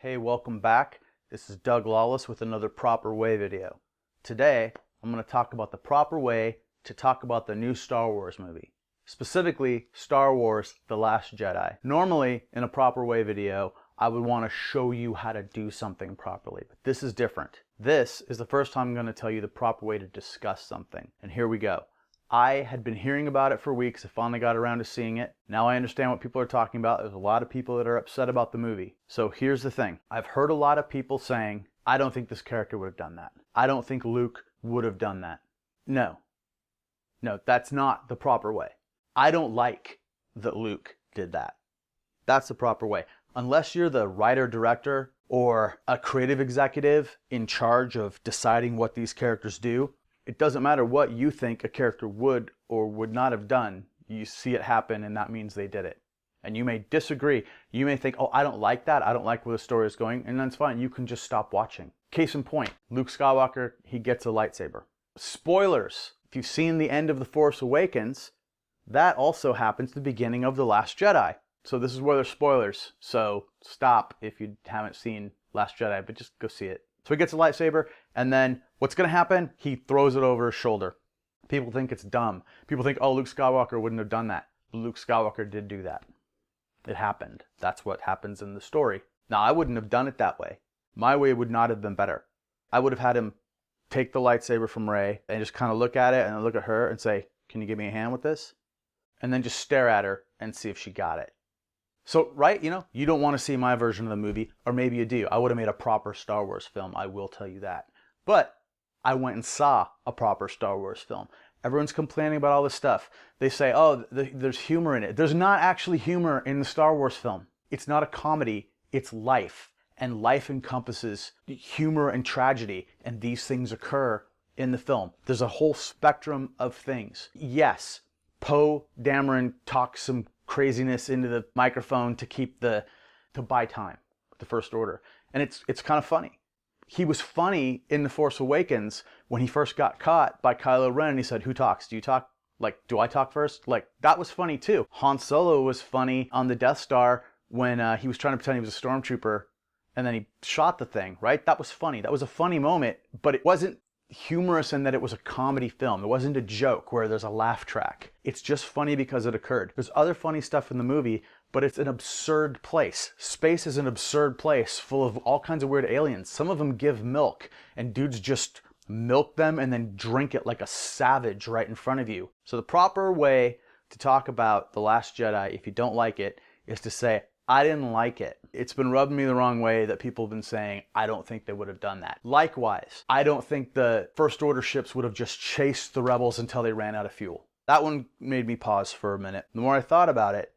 Hey, welcome back. This is Doug Lawless with another Proper Way video. Today, I'm going to talk about the proper way to talk about the new Star Wars movie. Specifically, Star Wars: The Last Jedi. Normally, in a Proper Way video, I would want to show you how to do something properly, but this is different. This is the first time I'm going to tell you the proper way to discuss something, and here we go. I had been hearing about it for weeks. I finally got around to seeing it. Now I understand what people are talking about. There's a lot of people that are upset about the movie. So here's the thing. I've heard a lot of people saying, I don't think this character would have done that. I don't think Luke would have done that. No, that's not the proper way. I don't like that Luke did that. That's the proper way. Unless you're the writer-director or a creative executive in charge of deciding what these characters do, it doesn't matter what you think a character would or would not have done. You see it happen, and that means they did it. And you may disagree. You may think, oh, I don't like that. I don't like where the story is going. And that's fine. You can just stop watching. Case in point, Luke Skywalker, he gets a lightsaber. Spoilers. If you've seen the end of The Force Awakens, that also happens at the beginning of The Last Jedi. So this is where there's spoilers. So stop if you haven't seen Last Jedi, but just go see it. So he gets a lightsaber, and then what's going to happen? He throws it over his shoulder. People think it's dumb. People think, oh, Luke Skywalker wouldn't have done that. But Luke Skywalker did do that. It happened. That's what happens in the story. Now, I wouldn't have done it that way. My way would not have been better. I would have had him take the lightsaber from Rey and just kind of look at it and then look at her and say, can you give me a hand with this? And then just stare at her and see if she got it. So, right, you don't want to see my version of the movie, or maybe you do. I would have made a proper Star Wars film, I will tell you that. But I went and saw a proper Star Wars film. Everyone's complaining about all this stuff. They say, oh, there's humor in it. There's not actually humor in the Star Wars film. It's not a comedy, it's life. And life encompasses humor and tragedy, and these things occur in the film. There's a whole spectrum of things. Yes, Poe Dameron talks some craziness into the microphone to buy time with the First Order. And it's kind of funny. He was funny in The Force Awakens when he first got caught by Kylo Ren and he said, who talks? Do you talk? Do I talk first? That was funny too. Han Solo was funny on the Death Star when he was trying to pretend he was a stormtrooper and then he shot the thing, right? That was funny. That was a funny moment, but it wasn't humorous in that it was a comedy film. It wasn't a joke where there's a laugh track. It's just funny because it occurred. There's other funny stuff in the movie, but it's an absurd place. Space is an absurd place full of all kinds of weird aliens. Some of them give milk, and dudes just milk them and then drink it like a savage right in front of you. So the proper way to talk about The Last Jedi, if you don't like it, is to say, I didn't like it. It's been rubbing me the wrong way that people have been saying, I don't think they would have done that. Likewise, I don't think the First Order ships would have just chased the rebels until they ran out of fuel. That one made me pause for a minute. The more I thought about it,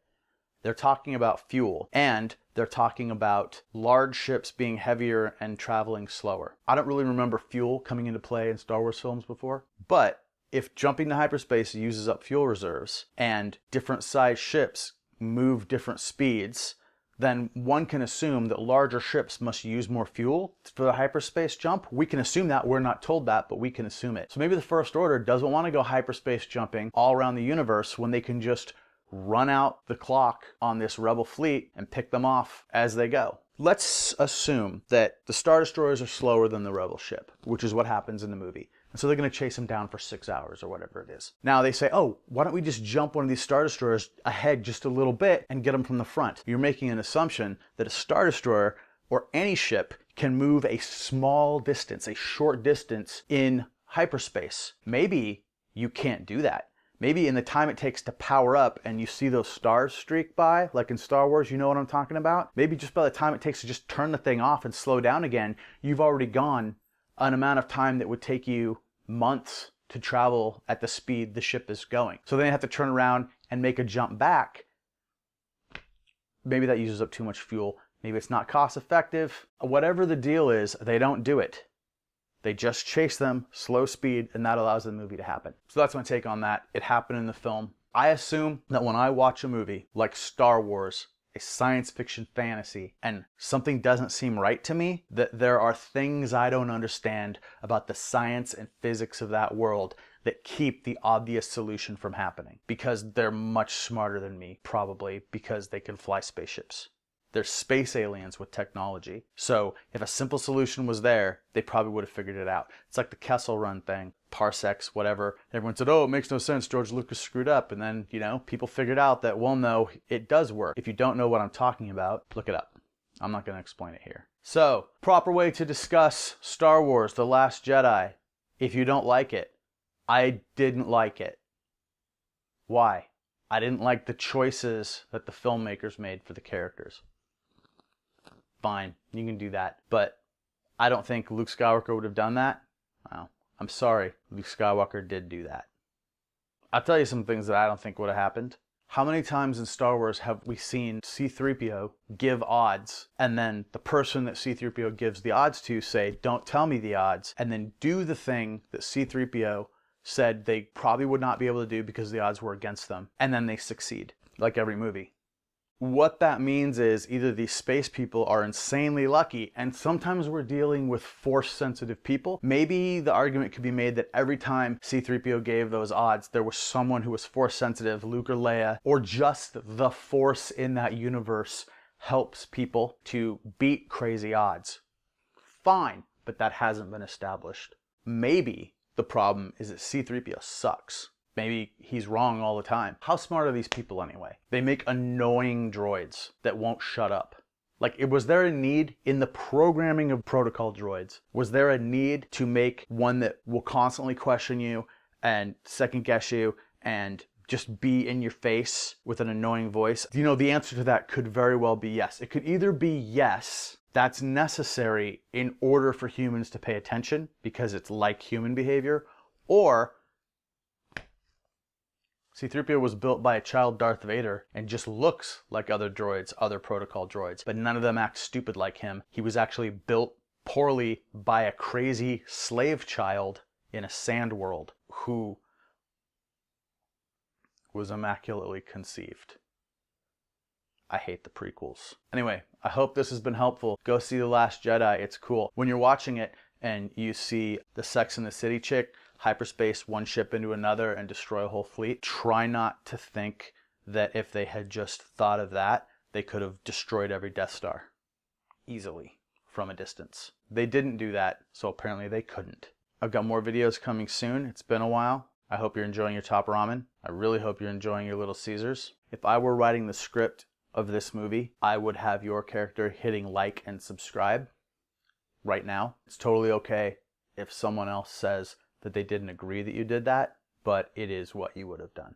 they're talking about fuel, and they're talking about large ships being heavier and traveling slower. I don't really remember fuel coming into play in Star Wars films before, but if jumping to hyperspace uses up fuel reserves and different size ships move different speeds, then one can assume that larger ships must use more fuel for the hyperspace jump. We can assume that. We're not told that, but we can assume it. So maybe the First Order doesn't want to go hyperspace jumping all around the universe when they can just run out the clock on this rebel fleet and pick them off as they go. Let's assume that the Star Destroyers are slower than the rebel ship, which is what happens in the movie. And so they're going to chase them down for 6 hours or whatever it is. Now they say, oh, why don't we just jump one of these Star Destroyers ahead just a little bit and get them from the front? You're making an assumption that a Star Destroyer or any ship can move a small distance, a short distance in hyperspace. Maybe you can't do that. Maybe in the time it takes to power up and you see those stars streak by, like in Star Wars, you know what I'm talking about? Maybe just by the time it takes to just turn the thing off and slow down again, you've already gone an amount of time that would take you months to travel at the speed the ship is going. So then you have to turn around and make a jump back. Maybe that uses up too much fuel. Maybe it's not cost effective. Whatever the deal is, they don't do it. They just chase them, slow speed, and that allows the movie to happen. So that's my take on that. It happened in the film. I assume that when I watch a movie like Star Wars, a science fiction fantasy, and something doesn't seem right to me, that there are things I don't understand about the science and physics of that world that keep the obvious solution from happening. Because they're much smarter than me, probably because they can fly spaceships. They're space aliens with technology. So if a simple solution was there, they probably would have figured it out. It's like the Kessel Run thing, parsecs, whatever. Everyone said, oh, it makes no sense, George Lucas screwed up. And then, you know, people figured out that, well, no, it does work. If you don't know what I'm talking about, look it up. I'm not going to explain it here. So, proper way to discuss Star Wars, The Last Jedi. If you don't like it, I didn't like it. Why? I didn't like the choices that the filmmakers made for the characters. Fine, you can do that. But I don't think Luke Skywalker would have done that. Well, I'm sorry, Luke Skywalker did do that. I'll tell you some things that I don't think would have happened. How many times in Star Wars have we seen C-3PO give odds, and then the person that C-3PO gives the odds to say, don't tell me the odds, and then do the thing that C-3PO said they probably would not be able to do because the odds were against them, and then they succeed, like every movie. What that means is either these space people are insanely lucky, and sometimes we're dealing with force-sensitive people. Maybe the argument could be made that every time C-3PO gave those odds, there was someone who was force-sensitive, Luke or Leia, or just the force in that universe helps people to beat crazy odds. Fine, but that hasn't been established. Maybe the problem is that C-3PO sucks. Maybe he's wrong all the time. How smart are these people anyway? They make annoying droids that won't shut up. Like, was there a need in the programming of protocol droids? Was there a need to make one that will constantly question you and second guess you and just be in your face with an annoying voice? You know, the answer to that could very well be yes. It could either be yes, that's necessary in order for humans to pay attention because it's like human behavior, or C-3PO was built by a child Darth Vader and just looks like other droids, other protocol droids, but none of them act stupid like him. He was actually built poorly by a crazy slave child in a sand world who was immaculately conceived. I hate the prequels. Anyway, I hope this has been helpful. Go see The Last Jedi. It's cool. When you're watching it and you see the Sex and the City chick hyperspace one ship into another and destroy a whole fleet, try not to think that if they had just thought of that, they could have destroyed every Death Star easily from a distance. They didn't do that, so apparently they couldn't. I've got more videos coming soon. It's been a while. I hope you're enjoying your top ramen. I really hope you're enjoying your Little Caesars. If I were writing the script of this movie, I would have your character hitting like and subscribe right now. It's totally okay if someone else says that they didn't agree that you did that, but it is what you would have done.